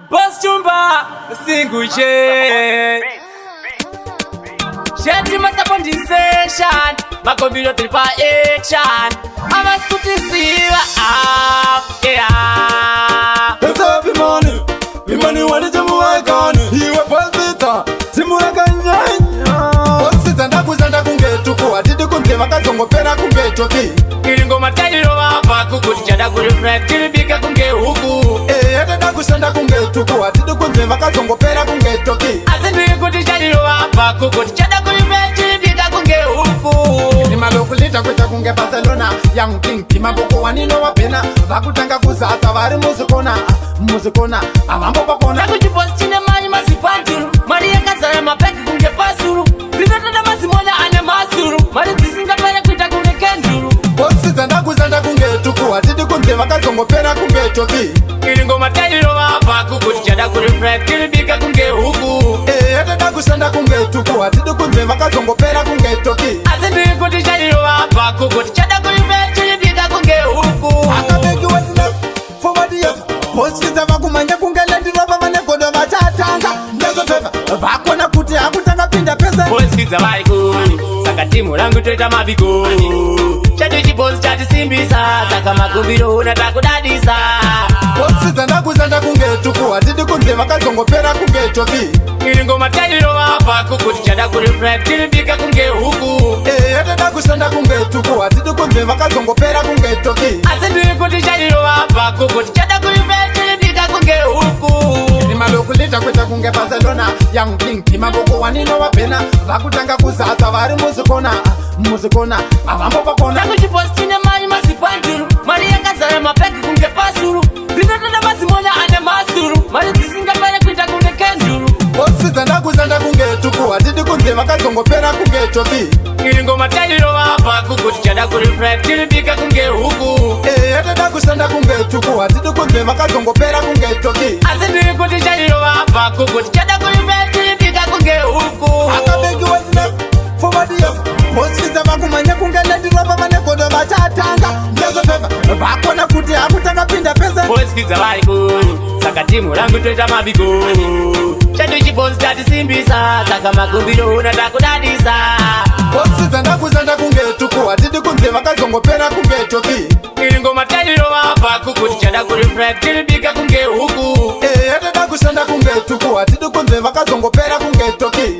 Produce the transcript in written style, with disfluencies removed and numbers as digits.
Boss Chumba, single J. Shady must upon this session. My computer triple action. I'm a scooty see yeah. Let's have the money what is the more gone? You were Palpita, Simulaganya. What's it and Akuzanda Kungetu? I did the Kuntemaka Pera Kungetu. Kiringo matayiro hapa kukuchada kureflect kilibika kunge huku Kusanda kungetuku atidu kunze vakazongo pera kungetoki Asindi kutishadiro hapa kukuchada kureflect kilibika kunge huku Nimalokulita kweta kunge Barcelona Young King kimaboko wanino wapena Vakutanga kuzata vari muzikona Amambo pakona Nakujipost chine mani masipanturu Mari ya kasara mapeki kunge pasuru Zinatanda masimoja ane masuru Mari tisinga pere kuita kunge kenzuru Kuzanda kungetuku atidu kunze vakazongo pera kungetoki Kiringo matayiro hapa kukuchada kureflect kilibika kunge huku Kusanda kungetuku atidu kunze vakazongo pera kungetoki Asindi kutishadiro hapa kukuchada kureflect kilibika kunge huku Akabegi wazina forward yes Hospital vakumanya kungelandira vavanegodo vachatanga Ndezo feva vakona kuti akutanga pinda pesa Boskiza vari kuni Saka timu rangu toita mabiko Chadu chibosi chatisimbisa Saka makumbiro unatakudadisa Hospital ndakuzanda kungetuku atidi kunze vakazongo pera kungetoki Kiringo matayiro hapa kukuti chada kureflect kilibika kunge huku Kusanda kungetuku atidi kunze vakazongo pera kungetoki Asindi kutishadiro hapa kukuti chada kureflect kilibika kunge huku Nimalokulita kweta kunge Barcelona Young King kimaboko wanino wapena Vakutanga kuzata vari muzikona Avambo pakona Nakujipost chine mani masipanturu Mari ya kasara mapeki kunge pasuru Zinatanda masimoja ane masuru Mari tisinga pere kuita kunge kenzuru Hospital ndakuzanda kungetuku atidi kunze vakazongo pera kungetoki Kiringo matayiro hapa kukuti chada kureflect kilibika kunge huku Kusanda kungetuku atidi kunze vakazongo pera kungetoki Asindi kutishadiro hapa kukuti chada kureflect kilibika kunge huku Akabegi wazina forward yes Hospital vakumanya kungelandira vavanegodo vachatanga Ndezo feva vakona kuti akutanga pinda pesa Boskiza vari kuni Saka timu rangu toita mabiko Chadu chibosi chatisimbisa Saka makumbiro unatakudadisa Hospital ndakuzanda kungetuku atidi kunze vakazongo pera kungetoki Kiringo matayiro hapa kukuti chada kureflect kilibika kunge huku Kusanda kungetuku atidi kunze vakazongo pera kungetoki